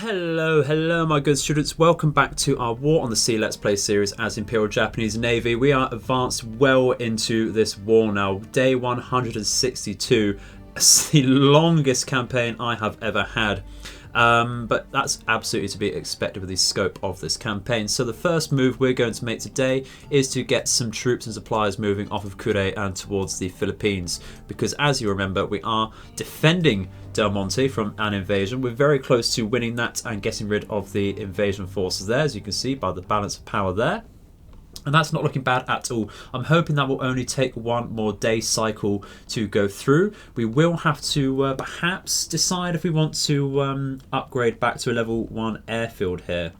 Hello my good students, welcome back to our War on the Sea Let's Play series as Imperial Japanese Navy. We are advanced well into this war now, day 162. It's the longest campaign I have ever had. But that's absolutely to be expected with the scope of this campaign. So the first move we're going to make today is to get some troops and supplies moving off of Kure and towards the Philippines, because as you remember, we are defending Del Monte from an invasion. We're very close to winning that and getting rid of the invasion forces there, as you can see by the balance of power there. And that's not looking bad at all. I'm hoping that will only take one more day cycle to go through. We will have to perhaps decide if we want to upgrade back to a level 1 airfield here.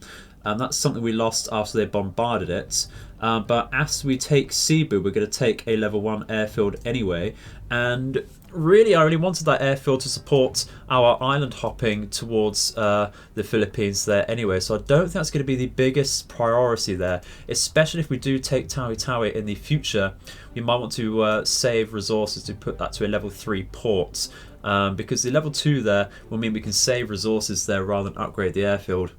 That's something we lost after they bombarded it. But as we take Cebu, we're going to take a level 1 airfield anyway. And really, I only wanted that airfield to support our island hopping towards the Philippines there anyway. So I don't think that's going to be the biggest priority there, especially if we do take Tawi Tawi in the future. We might want to save resources to put that to a level 3 port, because the level 2 there will mean we can save resources there rather than upgrade the airfield.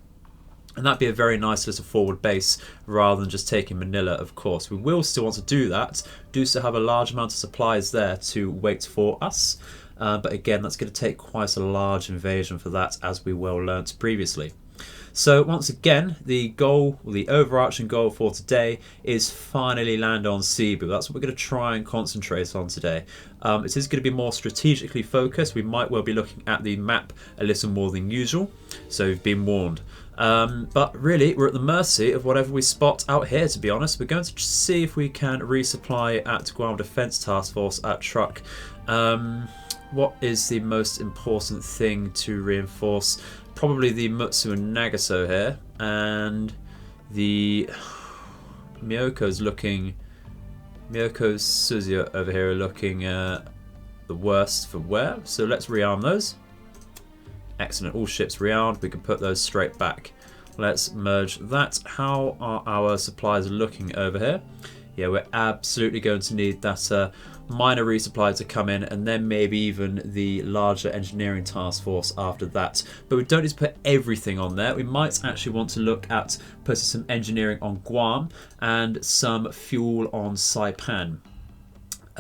And that'd be a very nice little forward base rather than just taking Manila, of course. We will still want to do that. Do still have a large amount of supplies there to wait for us. But again, that's going to take quite a large invasion for that, as we well learnt previously. So once again, the goal, the overarching goal for today is finally land on Cebu. That's what we're going to try and concentrate on today. It is going to be more strategically focused. We might well be looking at the map a little more than usual, so you've been warned. But really, we're at the mercy of whatever we spot out here, to be honest. We're going to see if we can resupply at Guam Defense Task Force at Truk. What is the most important thing to reinforce? Probably the Mutsu and Nagaso here, and the Myoko's Suzuya over here are looking the worst for wear, so let's rearm those. Excellent, all ships rearmed, we can put those straight back. Let's merge that. How are our supplies looking over here? Yeah, we're absolutely going to need that minor resupply to come in, and then maybe even the larger engineering task force after that. But we don't need to put everything on there. We might actually want to look at putting some engineering on Guam and some fuel on Saipan.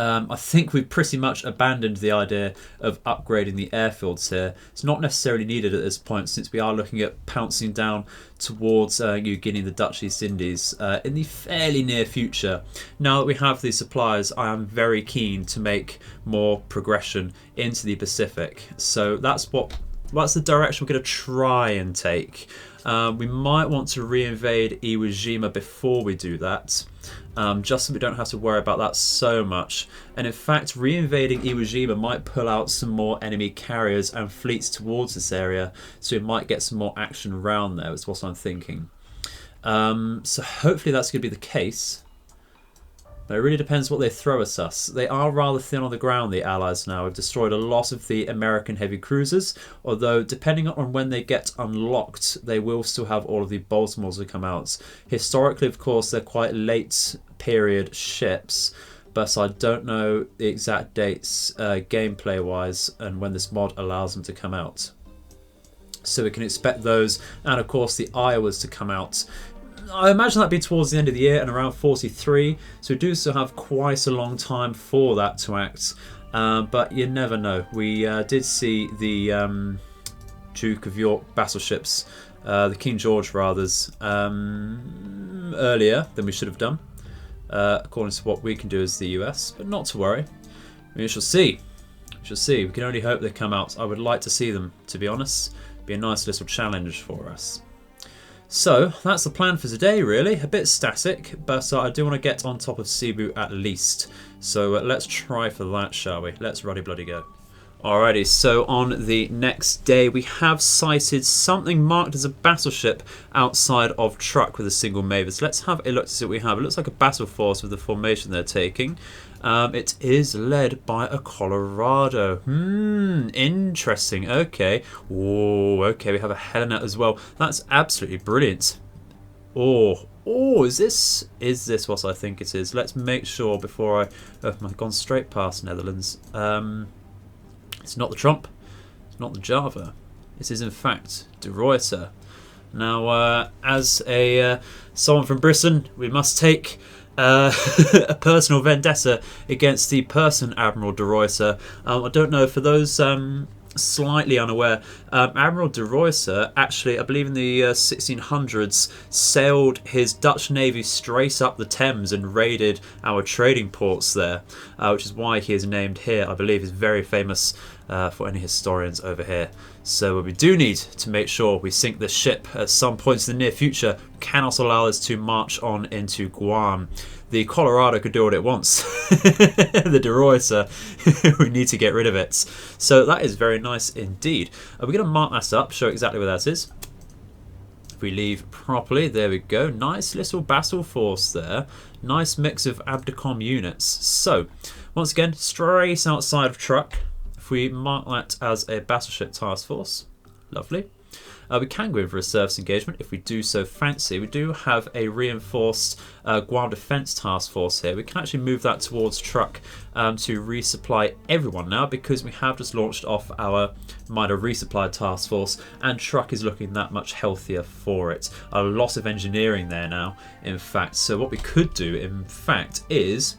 I think we've pretty much abandoned the idea of upgrading the airfields here. It's not necessarily needed at this point, since we are looking at pouncing down towards New Guinea, the Dutch East Indies, in the fairly near future. Now that we have these supplies, I am very keen to make more progression into the Pacific. So that's the direction we're going to try and take. We might want to reinvade Iwo Jima before we do that, just so we don't have to worry about that so much. And in fact, reinvading Iwo Jima might pull out some more enemy carriers and fleets towards this area, so we might get some more action around there, is what I'm thinking. So hopefully that's going to be the case. But it really depends what they throw at us. They are rather thin on the ground, the Allies now. We've destroyed a lot of the American heavy cruisers, although depending on when they get unlocked, they will still have all of the Baltimores to come out. Historically, of course, they're quite late period ships, but I don't know the exact dates gameplay-wise and when this mod allows them to come out. So we can expect those, and of course the Iowas to come out. I imagine that'd be towards the end of the year and around 43, so we do still have quite a long time for that to act, but you never know. We did see the Duke of York battleships, the King George rathers, earlier than we should have done, according to what we can do as the US, but not to worry. We shall see. We shall see. We can only hope they come out. I would like to see them, to be honest. Be a nice little challenge for us. So that's the plan for today, really. A bit static, but I do want to get on top of Cebu at least. So let's try for that, shall we? Let's ruddy bloody go. Alrighty, so on the next day we have sighted something marked as a battleship outside of Truk with a single Mavis. Let's have a look to see what we have. It looks like a battle force with the formation they're taking. It is led by a Colorado. Interesting. Okay. Oh, okay. We have a Helena as well. That's absolutely brilliant. Oh, is this what I think it is? Let's make sure before I've gone straight past Netherlands. It's not the Trump. It's not the Java. This is in fact De Ruyter. Now, as a someone from Britain, we must take a personal vendetta against the person Admiral De Ruyter. I don't know, for those slightly unaware, Admiral De Ruyter actually, I believe in the 1600s, sailed his Dutch navy straight up the Thames and raided our trading ports there, which is why he is named here. I believe he's very famous for any historians over here. So we do need to make sure we sink this ship at some point in the near future. We cannot allow this to march on into Guam. The Colorado could do what it wants. The De Ruyter, we need to get rid of it. So that is very nice indeed. We're going to mark that up, show exactly where that is. If we leave properly, there we go. Nice little battle force there. Nice mix of Abdicom units. So, once again, straight outside of Truk. If we mark that as a battleship task force, lovely. We can go in for a service engagement if we do so fancy. We do have a reinforced Guam Defence Task Force here. We can actually move that towards Truk to resupply everyone now, because we have just launched off our minor resupply task force, and Truk is looking that much healthier for it. A lot of engineering there now, in fact. So what we could do, in fact, is...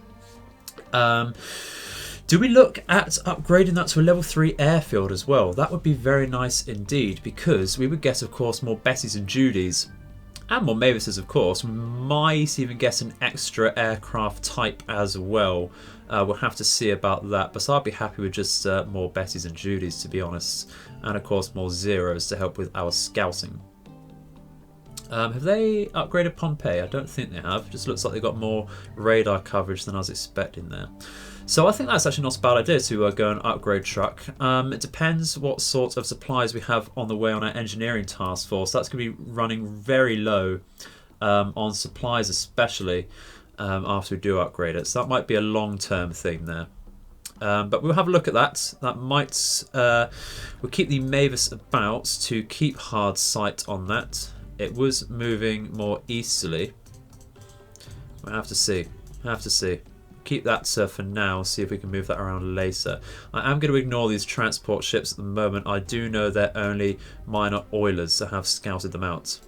do we look at upgrading that to a level 3 airfield as well? That would be very nice indeed, because we would get, of course, more Bessies and Judys, and more Mavises, of course. We might even get an extra aircraft type as well. We'll have to see about that, but I'd be happy with just more Bessies and Judys, to be honest, and of course more Zeros to help with our scouting. Have they upgraded Pompeii? I don't think they have. Just looks like they've got more radar coverage than I was expecting there. So I think that's actually not a bad idea to go and upgrade Truk. It depends what sort of supplies we have on the way on our engineering task force. That's going to be running very low on supplies, especially after we do upgrade it. So that might be a long-term thing there. But we'll have a look at that. That might... we'll keep the Mavis about to keep hard sight on that. It was moving more easterly. We'll have to see. We'll have to see. Keep that for now, see if we can move that around later. I am going to ignore these transport ships at the moment. I do know they're only minor oilers that have scouted them out.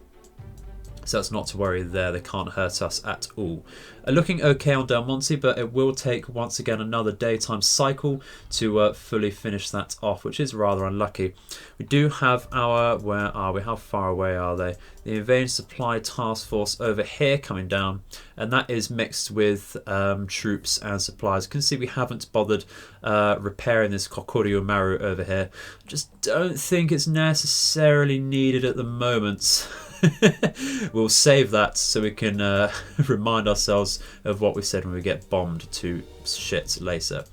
So that's not to worry there, they can't hurt us at all. Looking okay on Del Monte, but it will take once again another daytime cycle to fully finish that off, which is rather unlucky. We do have our, where are we, how far away are they? The Invasion Supply Task Force over here coming down, and that is mixed with troops and supplies. You can see we haven't bothered repairing this Kokuryu Maru over here. Just don't think it's necessarily needed at the moment. We'll save that so we can remind ourselves of what we said when we get bombed to shit later.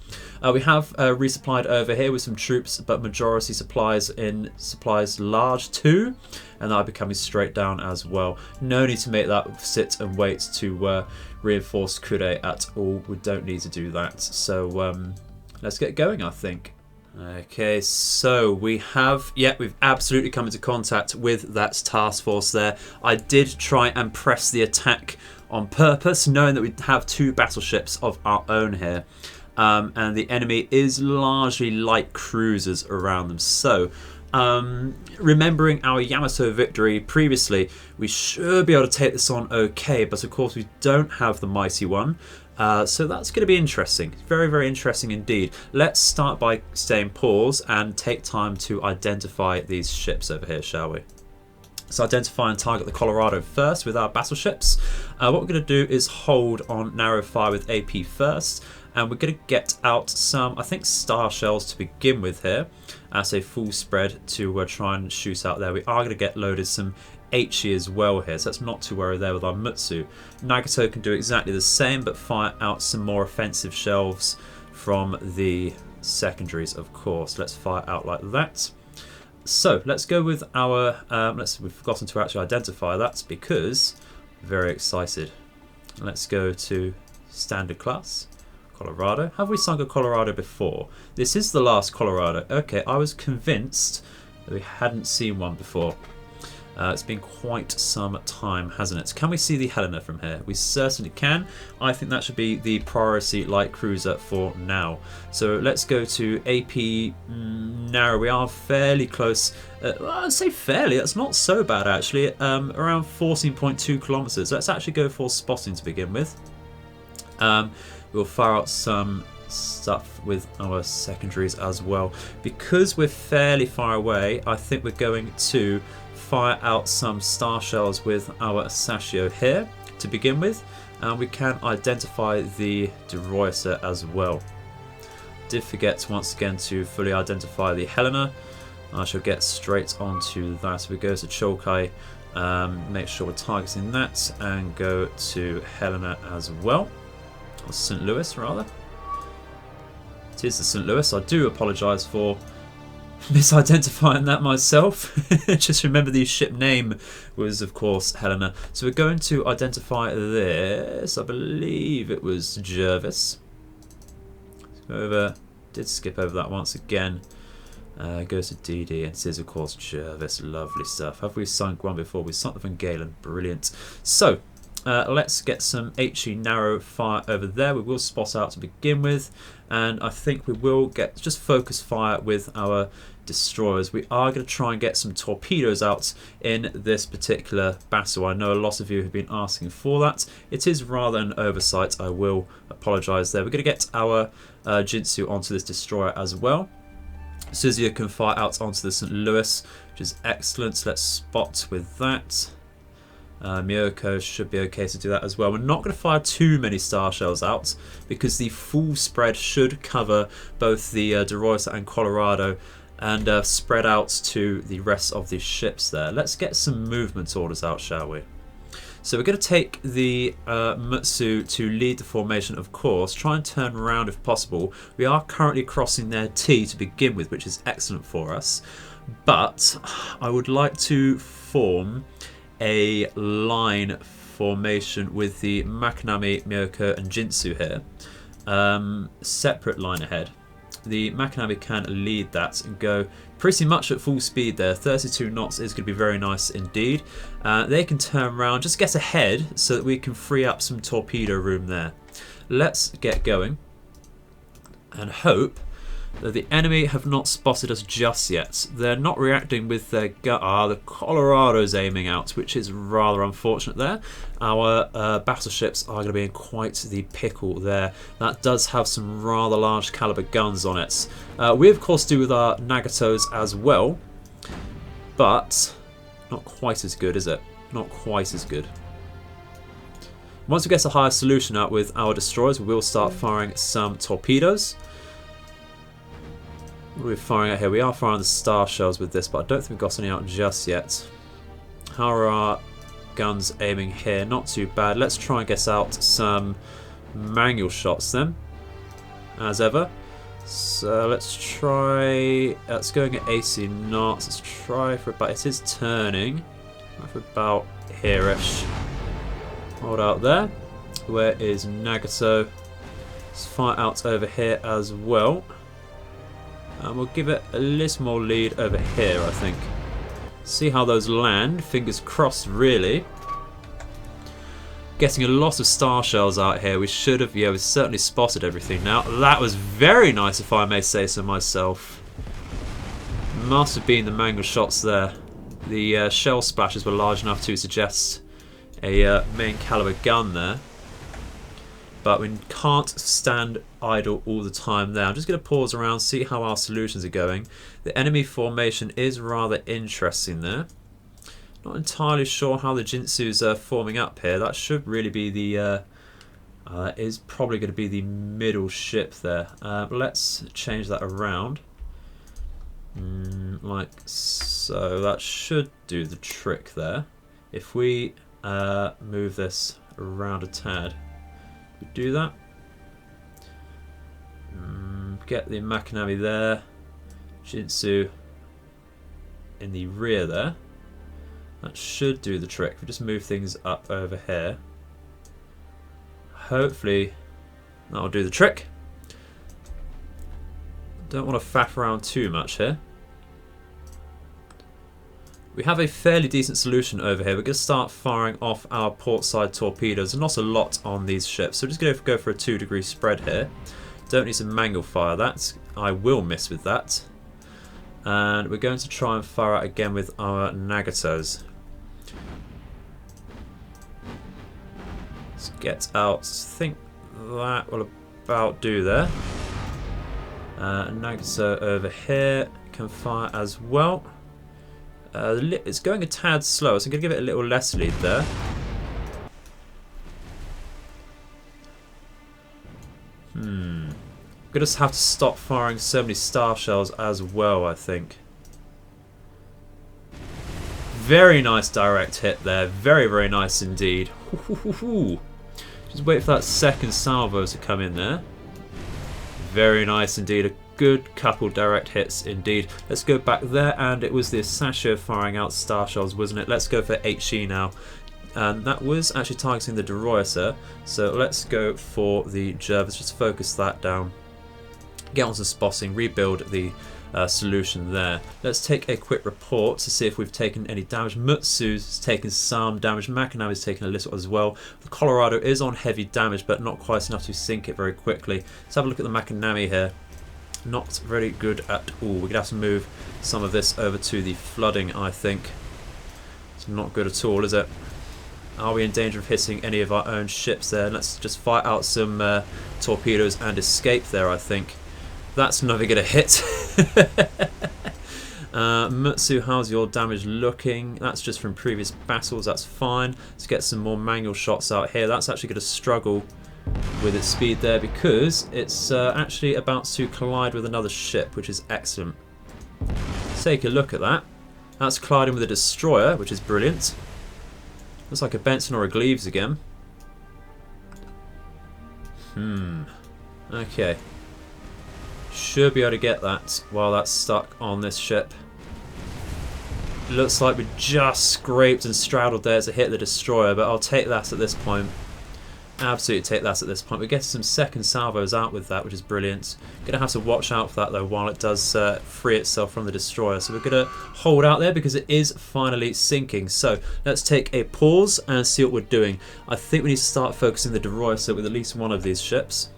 We have resupplied over here with some troops, but majority supplies in supplies large too, and that'll be coming straight down as well. No need to make that sit and wait to reinforce Kure at all. We don't need to do that. So let's get going, I think. Okay, so we have, we've absolutely come into contact with that task force there. I did try and press the attack on purpose, knowing that we have two battleships of our own here. And the enemy is largely light cruisers around them. So, remembering our Yamato victory previously, we should be able to take this on okay, but of course we don't have the mighty one. So that's going to be interesting. Very, very interesting indeed. Let's start by staying pause and take time to identify these ships over here, shall we? So identify and target the Colorado first with our battleships. What we're going to do is hold on narrow fire with AP first. And we're going to get out some, I think, star shells to begin with here as a full spread to try and shoot out there. We are going to get loaded some HE as well here, so that's not to worry there with our Mutsu. Nagato can do exactly the same, but fire out some more offensive shells from the secondaries, of course. Let's fire out like that. So let's go with our, we've forgotten to actually identify that because very excited. Let's go to standard class. Colorado. Have we sunk a Colorado before? This is the last Colorado. Okay, I was convinced that we hadn't seen one before. It's been quite some time, hasn't it? Can we see the Helena from here? We certainly can. I think that should be the priority light cruiser for now. So let's go to AP narrow. We are fairly close. Well, I'd say fairly. That's not so bad actually. Around 14.2 kilometers. Let's actually go for spotting to begin with. We'll fire out some stuff with our secondaries as well. Because we're fairly far away, I think we're going to fire out some star shells with our Sashio here to begin with, and we can identify the Deroiter as well. Did forget once again to fully identify the Helena. I shall get straight onto that. We go to Chokai, make sure we're targeting that, and go to Helena as well, or St. Louis rather. It is the St. Louis. I do apologise for misidentifying that myself. Just remember the ship name was of course Helena. So we're going to identify this. I believe it was Jervis. Let's go over. Did skip over that once again. Go to DD, and it is of course Jervis. Lovely stuff. Have we sunk one before? We sunk the Van Galen. Brilliant. So let's get some HE narrow fire over there. We will spot out to begin with, and I think we will get just focus fire with our destroyers. We are going to try and get some torpedoes out in this particular battle. I know a lot of you have been asking for that. It is rather an oversight. I will apologise there. We're going to get our Jinsu onto this destroyer as well. Suzuki can fire out onto the St. Louis, which is excellent. Let's spot with that. Miyoko should be okay to do that as well. We're not going to fire too many star shells out because the full spread should cover both the Deroiter and Colorado and spread out to the rest of the ships there. Let's get some movement orders out, shall we? So we're going to take the Mutsu to lead the formation, of course. Try and turn around if possible. We are currently crossing their T to begin with, which is excellent for us. But I would like to form a line formation with the Makanami, Miyoko and Jinsu here. Separate line ahead. The Makanami can lead that and go pretty much at full speed there. 32 knots is going to be very nice indeed. They can turn around, just get ahead so that we can free up some torpedo room there. Let's get going and hope that the enemy have not spotted us just yet. They're not reacting with their the Colorado's aiming out, which is rather unfortunate there. Our battleships are going to be in quite the pickle there. That does have some rather large caliber guns on it. We of course do with our Nagatos as well, but not quite as good, is it? Not quite as good. Once we get a higher solution out with our destroyers, we will start firing some torpedoes. What are we firing at here? We are firing the star shells with this, but I don't think we've got any out just yet. How are our guns aiming here? Not too bad. Let's try and get out some manual shots then, as ever. So let's try. It's going at 80 knots. Let's try for about. It is turning. For about here-ish. Hold out there. Where is Nagato? Let's fire out over here as well. And we'll give it a little more lead over here, I think. See how those land. Fingers crossed, really. Getting a lot of star shells out here. We should have, yeah, we certainly spotted everything now. That was very nice, if I may say so myself. Must have been the mangle shots there. The shell splashes were large enough to suggest a main caliber gun there. But we can't stand idle all the time there. I'm just going to pause around, see how our solutions are going. The enemy formation is rather interesting there. Not entirely sure how the Jinsu's are forming up here. That should really be the... is probably going to be the middle ship there. Let's change that around. Like so. That should do the trick there. If we move this around a tad. Do that. Get the Makanami there. Jinsu in the rear there. That should do the trick. We just move things up over here. Hopefully that'll do the trick. Don't want to faff around too much here. We have a fairly decent solution over here. We're going to start firing off our port side torpedoes. Not a lot on these ships, so we're just going to go for a 2-degree spread here. Don't need to mangle fire that. I will miss with that. And we're going to try and fire out again with our Nagatos. Let's get out. I think that will about do there. Nagato over here can fire as well. It's going a tad slow, so I'm going to give it a little less lead there. I'm going to have to stop firing so many star shells as well, I think. Very nice direct hit there. Very, very nice indeed. Just wait for that second salvo to come in there. Very nice indeed. A good couple direct hits indeed. Let's go back there, and it was the Sasha firing out star shells, wasn't it? Let's go for HE now. And that was actually targeting the Deroiter. So let's go for the Jervis. Just focus that down. Get on some spotting, rebuild the solution there. Let's take a quick report to see if we've taken any damage. Mutsu's taken some damage. Makanami's taken a little as well. The Colorado is on heavy damage, but not quite enough to sink it very quickly. Let's have a look at the Makanami here. Not very good at all. We're going to have to move some of this over to the flooding, I think. It's not good at all, is it? Are we in danger of hitting any of our own ships there? Let's just fire out some torpedoes and escape there, I think. That's never going to hit. Mutsu, how's your damage looking? That's just from previous battles, that's fine. Let's get some more manual shots out here. That's actually going to struggle with its speed there because it's actually about to collide with another ship, which is excellent. Let's take a look at that. That's colliding with a destroyer, which is brilliant. Looks like a Benson or a Gleaves again. Okay. Should be able to get that while that's stuck on this ship. Looks like we just scraped and straddled there to hit the destroyer, but I'll take that at this point. Absolutely take that at this point. We're getting some second salvos out with that, which is brilliant. Going to have to watch out for that though while it does free itself from the destroyer. So we're going to hold out there because it is finally sinking. So let's take a pause and see what we're doing. I think we need to start focusing the Deroiter with at least one of these ships.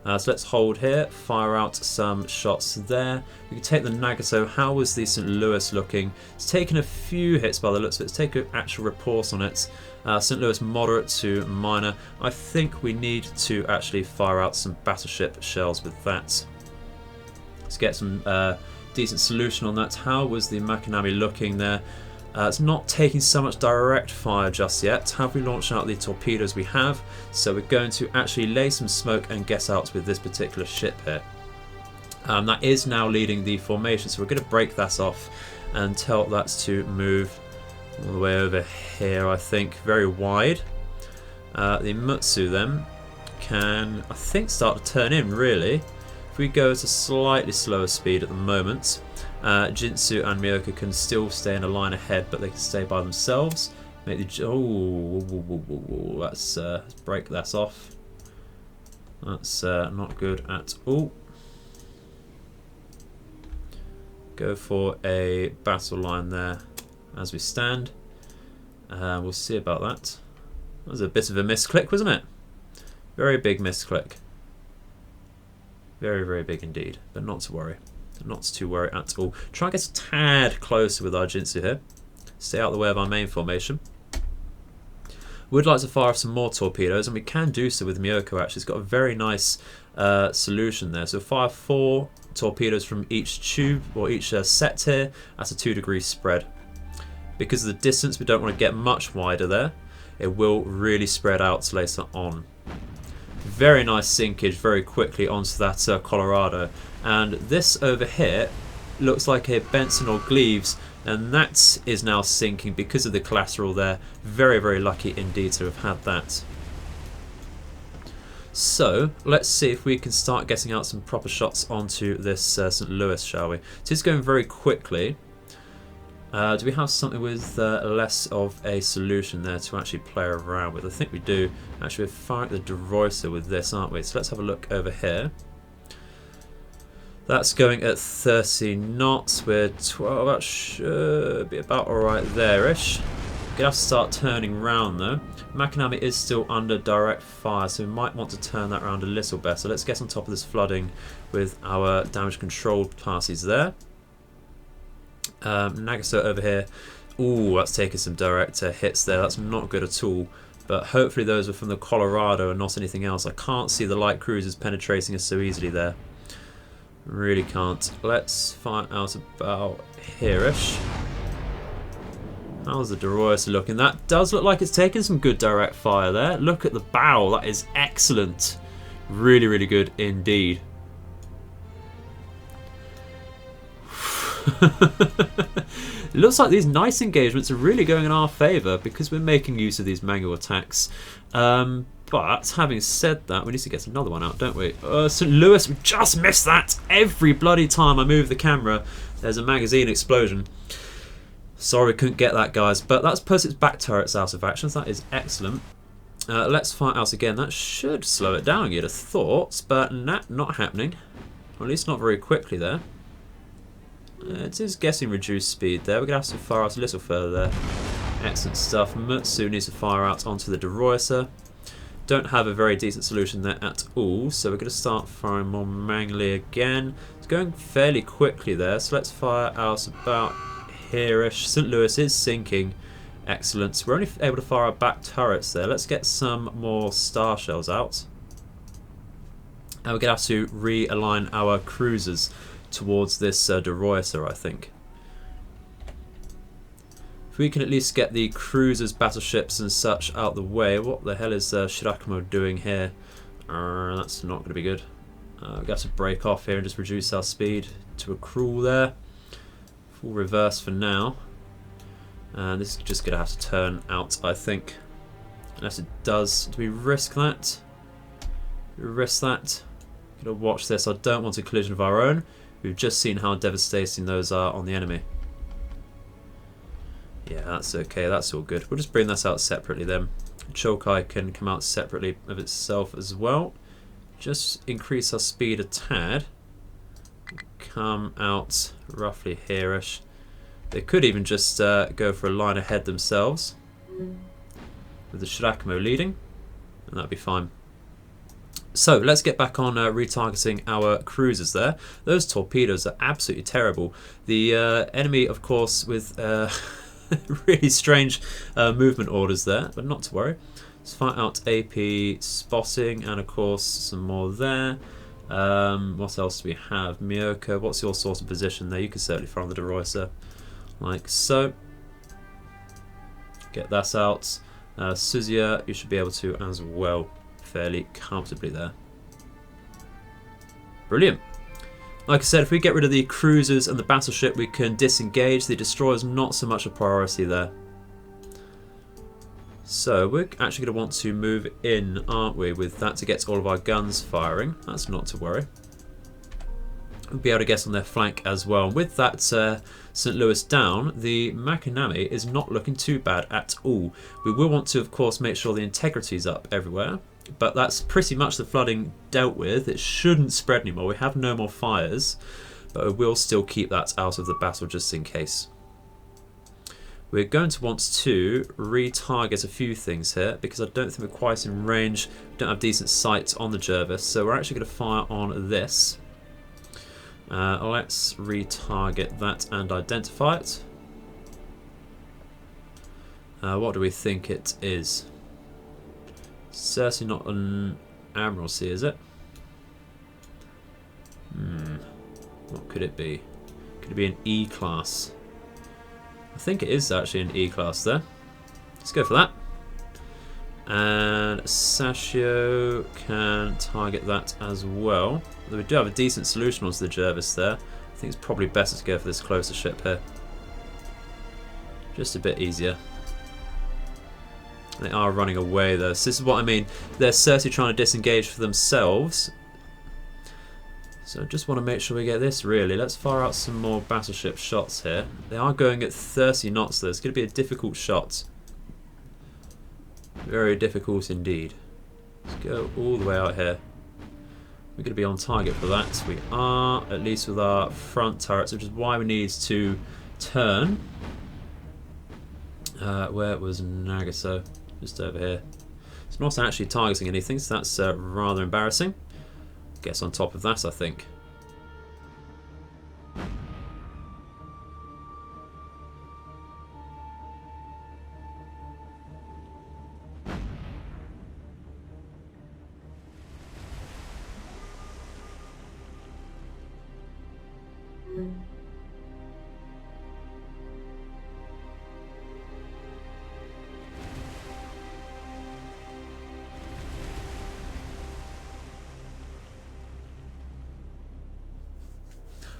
So let's hold here, fire out some shots there. We can take the Nagato. How was the St. Louis looking? It's taken a few hits by the looks of it. Let's take an actual report on it. St. Louis moderate to minor. I think we need to actually fire out some Battleship shells with that. Let's get some decent solution on that. How was the Makanami looking there? It's not taking so much direct fire just yet. Have we launched out the torpedoes? We have. So we're going to actually lay some smoke and get out with this particular ship here. That is now leading the formation, so we're going to break that off and tell that to move all the way over here, I think, very wide. The Mutsu then can, I think, start to turn in, really. If we go at a slightly slower speed at the moment, Jinsu and Miyoko can still stay in a line ahead, but they can stay by themselves. Make the let's break that off. That's not good at all. Go for a battle line there as we stand. We'll see about that. That was a bit of a misclick, wasn't it? Very big misclick. Very, very big indeed, but not to worry. Not to worry at all. Try and get a tad closer with our Jinsu here. Stay out of the way of our main formation. Would like to fire off some more torpedoes, and we can do so with Miyoko actually. It's got a very nice solution there. So fire 4 torpedoes from each tube, or each set here, at a 2-degree spread. Because of the distance, we don't want to get much wider there. It will really spread out later on. Very nice sinkage very quickly onto that Colorado. And this over here looks like a Benson or Gleaves, and that is now sinking because of the collateral there. Very, very lucky indeed to have had that. So let's see if we can start getting out some proper shots onto this St. Louis, shall we? It is going very quickly. Do we have something with less of a solution there to actually play around with? I think we do. Actually, we're firing the Deroiter with this, aren't we? So let's have a look over here. That's going at 30 knots. We're 12. That should be about alright there-ish. Gonna have to start turning round though. Makanami is still under direct fire, so we might want to turn that around a little better. Let's get on top of this flooding with our damage control passes there. Nagaso over here. Ooh, that's taking some direct hits there. That's not good at all. But hopefully those are from the Colorado and not anything else. I can't see the light cruisers penetrating us so easily there. Really can't. Let's find out about here-ish. How's the Doroisa looking? That does look like it's taking some good direct fire there. Look at the bow. That is excellent. Really, really good indeed. It looks like these nice engagements are really going in our favour because we're making use of these manual attacks. But having said that, we need to get another one out, don't we? St. Louis, we just missed that. Every bloody time I move the camera, there's a magazine explosion. Sorry, couldn't get that, guys. But that's puts its back turrets out of action. So that is excellent. Let's fire out again. That should slow it down, you'd have thought. But not happening. Or at least not very quickly there. It is getting reduced speed there. We're going to have to fire out a little further there. Excellent stuff. Mutsu needs to fire out onto the Doroisa. Don't have a very decent solution there at all. So we're going to start firing more manually again. It's going fairly quickly there. So let's fire out about here-ish. St. Louis is sinking. Excellent. So we're only able to fire our back turrets there. Let's get some more star shells out. And we're going to have to realign our cruisers towards this Doroisa, I think. If we can at least get the cruisers, battleships and such out the way. What the hell is Shirakumo doing here? That's not going to be good. We're going to have to break off here and just reduce our speed to a crawl there. Full reverse for now. And this is just going to have to turn out, I think. Unless it does. Do we risk that? Do we risk that? Going to watch this. I don't want a collision of our own. We've just seen how devastating those are on the enemy. Yeah, that's okay. That's all good. We'll just bring that out separately then. Chokai can come out separately of itself as well. Just increase our speed a tad. Come out roughly here-ish. They could even just go for a line ahead themselves. With the Shirakumo leading. And that'd be fine. So let's get back on retargeting our cruisers there. Those torpedoes are absolutely terrible. The enemy, of course, with really strange movement orders there, but not to worry. Let's fight out AP spotting and, of course, some more there. What else do we have? Miyoko, what's your sort of position there? You can certainly fire on the Doroisa, like so. Get that out. Suzuya, you should be able to as well. Fairly comfortably there. Brilliant. Like I said, if we get rid of the cruisers and the battleship, we can disengage. The destroyer's not so much a priority there. So we're actually going to want to move in, aren't we, with that to get all of our guns firing. That's not to worry. We'll be able to get on their flank as well. With that St. Louis down, the Makanami is not looking too bad at all. We will want to, of course, make sure the integrity is up everywhere. But that's pretty much the flooding dealt with. It shouldn't spread anymore. We have no more fires, but we will still keep that out of the battle just in case. We're going to want to retarget a few things here because I don't think we're quite in range. We don't have decent sight on the Jervis, so we're actually going to fire on this. Let's retarget that and identify it. What do we think it is? Certainly not an Admiralty, is it? What could it be? Could it be an E-class? I think it is actually an E-class there. Let's go for that. And Sashio can target that as well. Although we do have a decent solution onto the Jervis there. I think it's probably better to go for this closer ship here. Just a bit easier. They are running away though, so this is what I mean. They're certainly trying to disengage for themselves. So just want to make sure we get this really. Let's fire out some more battleship shots here. They are going at 30 knots though. It's going to be a difficult shot. Very difficult indeed. Let's go all the way out here. we're going to be on target for that. We are, at least with our front turrets, which is why we need to turn. Where was Nagaso? Just over here. It's not actually targeting anything, so that's rather embarrassing. Guess on top of that, I think.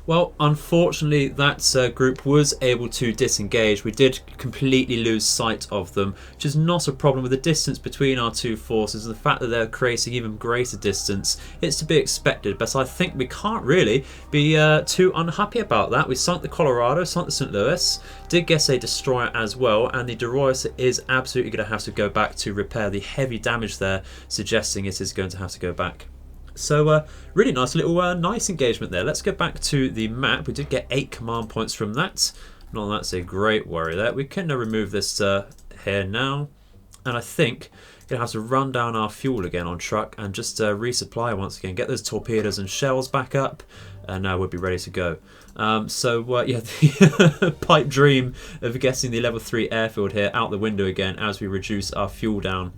Well, unfortunately, that group was able to disengage. We did completely lose sight of them, which is not a problem with the distance between our two forces and the fact that they're creating even greater distance. It's to be expected, but I think we can't really be too unhappy about that. We sunk the Colorado, sunk the St. Louis, did get a destroyer as well, and the Dorois is absolutely going to have to go back to repair the heavy damage there, suggesting it is going to have to go back. So really nice little nice engagement there. Let's go back to the map. We did get 8 command points from that. No, that's a great worry there. We can remove this here now. And I think we're going to have to run down our fuel again on Truk and just resupply once again. Get those torpedoes and shells back up, and we'll be ready to go. Yeah, the pipe dream of getting the level 3 airfield here out the window again as we reduce our fuel down.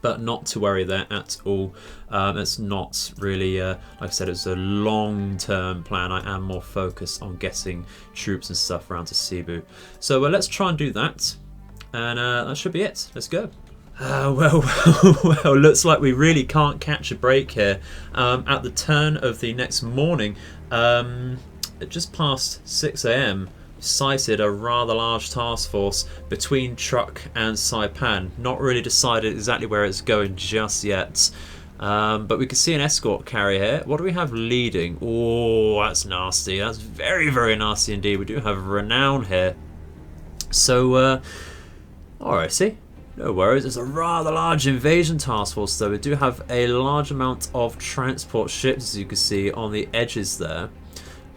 But not to worry there at all. It's not really, like I said, it's a long-term plan. I am more focused on getting troops and stuff around to Cebu. So let's try and do that. And that should be it. Let's go. Well, looks like we really can't catch a break here. At the turn of the next morning, just past 6 AM, sighted a rather large task force between Truk and Saipan. Not really decided exactly where it's going just yet. But we can see an escort carrier here. What do we have leading? Oh, that's nasty. That's very, very nasty indeed. We do have renown here. So, alrighty. No worries. It's a rather large invasion task force, though. We do have a large amount of transport ships, as you can see, on the edges there.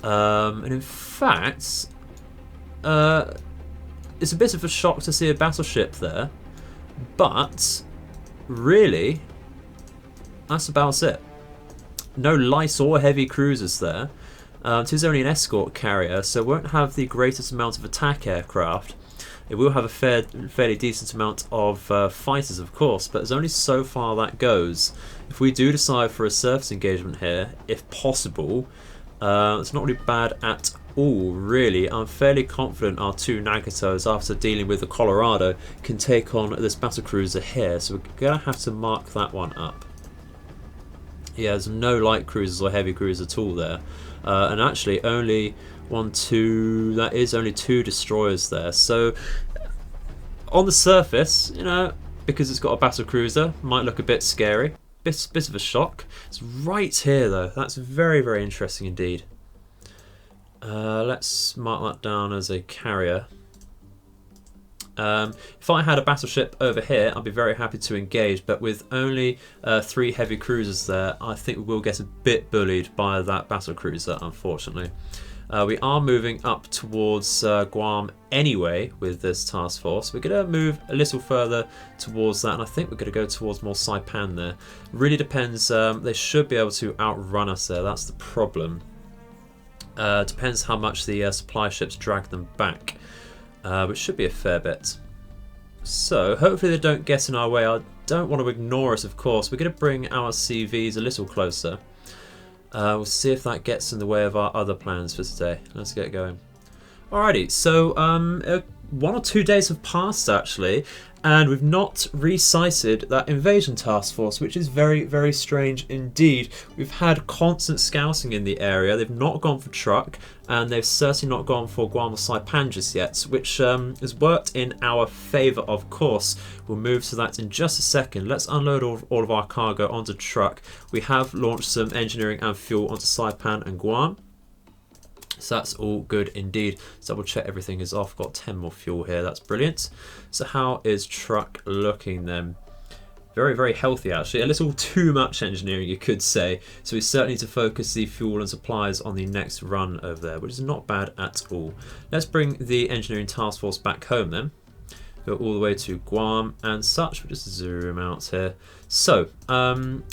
And in fact, it's a bit of a shock to see a battleship there, but really, that's about it. No light or heavy cruisers there. It is only an escort carrier, so it won't have the greatest amount of attack aircraft. It will have a fairly decent amount of fighters, of course, but there's only so far that goes. If we do decide for a surface engagement here, if possible, it's not really bad at all, really. I'm fairly confident our 2 Nagatos, after dealing with the Colorado, can take on this battlecruiser here, so we're going to have to mark that one up. Yeah, there's no light cruisers or heavy cruisers at all there. And actually only that is only 2 destroyers there. So on the surface, you know, because it's got a battlecruiser, might look a bit scary. Bit of a shock. It's right here though. That's very, very interesting indeed. Let's mark that down as a carrier. If I had a battleship over here, I'd be very happy to engage, but with only 3 heavy cruisers there, I think we will get a bit bullied by that battlecruiser, unfortunately. We are moving up towards Guam anyway with this task force. We're going to move a little further towards that, and I think we're going to go towards more Saipan there. Really depends. They should be able to outrun us there. That's the problem. Depends how much the supply ships drag them back, which should be a fair bit. So hopefully they don't get in our way. I don't want to ignore it, of course. We're going to bring our CVs a little closer. We'll see if that gets in the way of our other plans for today. Let's get going. Alrighty, so 1 or 2 days have passed actually, and we've not resighted that invasion task force, which is very, very strange indeed. We've had constant scouting in the area. They've not gone for Truk, and they've certainly not gone for Guam or Saipan just yet, which has worked in our favour, of course. We'll move to that in just a second. Let's unload all of our cargo onto Truk. We have launched some engineering and fuel onto Saipan and Guam. So that's all good indeed. Let's double check everything is off. Got 10 more fuel here. That's brilliant. So how is Truk looking then? Very, very healthy actually. A little too much engineering, you could say. So we certainly need to focus the fuel and supplies on the next run over there, which is not bad at all. Let's bring the engineering task force back home then. Go all the way to Guam and such. We'll just zoom out here. So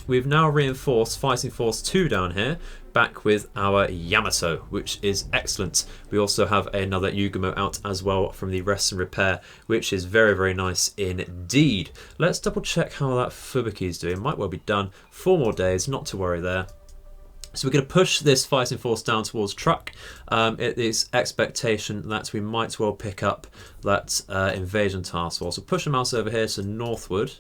we've now reinforced Fighting Force 2 down here, back with our Yamato, which is excellent. We also have another Yugumo out as well from the rest and repair, which is very, very nice indeed. Let's double check how that Fubuki is doing. Might well be done. 4 more days, not to worry there. So we're going to push this fighting force down towards Truk. It is expectation that we might well pick up that invasion task force. We'll push them out over here to northward.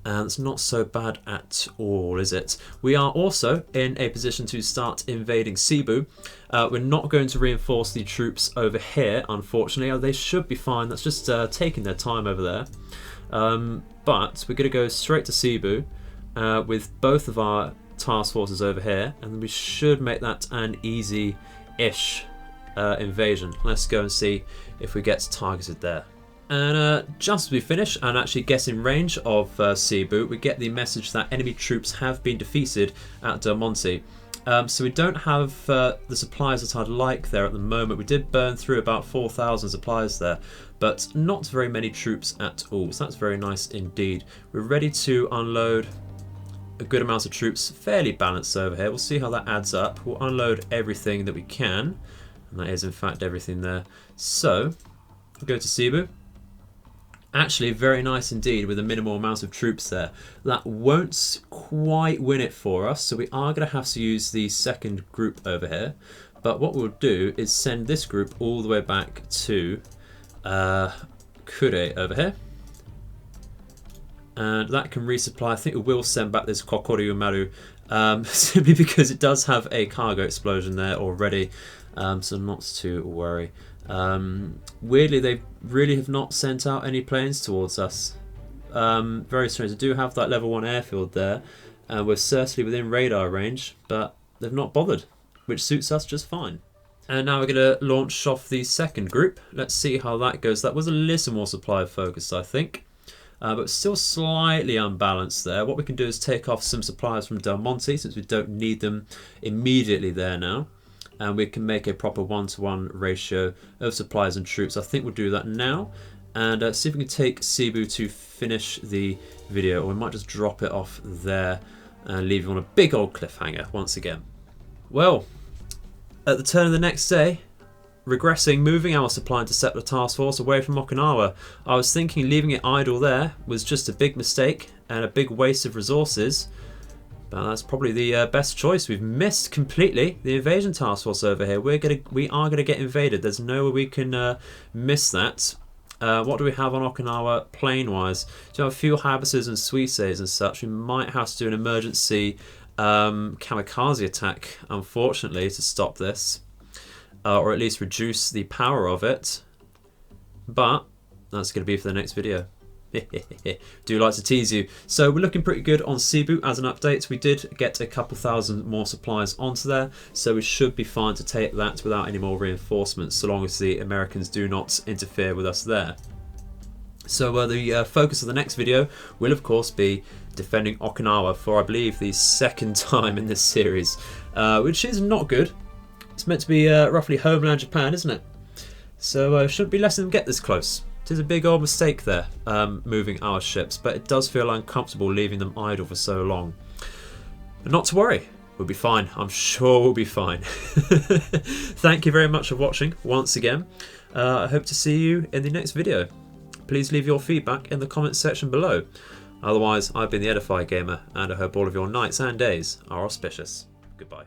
And it's not so bad at all, is it? We are also in a position to start invading Cebu. We're not going to reinforce the troops over here, unfortunately. They should be fine. That's just taking their time over there. But we're going to go straight to Cebu with both of our task forces over here, and we should make that an easy-ish invasion. Let's go and see if we get targeted there. And just as we finish and actually get in range of Cebu, we get the message that enemy troops have been defeated at Del Monte. So we don't have the supplies that I'd like there at the moment. We did burn through about 4,000 supplies there, but not very many troops at all. So that's very nice indeed. We're ready to unload a good amount of troops, fairly balanced over here. We'll see how that adds up. We'll unload everything that we can, and that is in fact everything there. So we'll go to Cebu. Actually very nice indeed with a minimal amount of troops there. That won't quite win it for us, so we are going to have to use the second group over here. But what we'll do is send this group all the way back to Kure over here. And that can resupply. I think it will send back this Kokoryu Maru simply because it does have a cargo explosion there already, so not to worry. Weirdly, they really have not sent out any planes towards us. Very strange. They do have that level 1 airfield there, and we're certainly within radar range, but they've not bothered, which suits us just fine. And now we're going to launch off the second group. Let's see how that goes. That was a little more supply focused, I think. But still slightly unbalanced there. What we can do is take off some supplies from Del Monte, since we don't need them immediately there now. And we can make a proper 1-to-1 ratio of supplies and troops. I think we'll do that now. And see if we can take Cebu to finish the video. Or we might just drop it off there and leave you on a big old cliffhanger once again. Well, at the turn of the next day, regressing, moving our supply interceptor task force away from Okinawa. I was thinking leaving it idle there was just a big mistake and a big waste of resources, but that's probably the best choice. We've missed completely the invasion task force over here. We are gonna get invaded. There's no way we can miss that. What do we have on Okinawa plane wise? Do we have a few howitzers and Suisses and such? We might have to do an emergency kamikaze attack, unfortunately, to stop this. Or at least reduce the power of it, but that's going to be for the next video. Do like to tease you. So we're looking pretty good on Cebu as an update. We did get a couple thousand more supplies onto there, so we should be fine to take that without any more reinforcements, so long as the Americans do not interfere with us there. So the focus of the next video will of course be defending Okinawa for, I believe, the second time in this series, which is not good. It's meant to be roughly homeland Japan, isn't it? So shouldn't be letting them get this close. It is a big old mistake there, moving our ships, but it does feel uncomfortable leaving them idle for so long. But not to worry, we'll be fine. I'm sure we'll be fine. Thank you very much for watching once again. I hope to see you in the next video. Please leave your feedback in the comments section below. Otherwise, I've been the Edified Gamer, and I hope all of your nights and days are auspicious. Goodbye.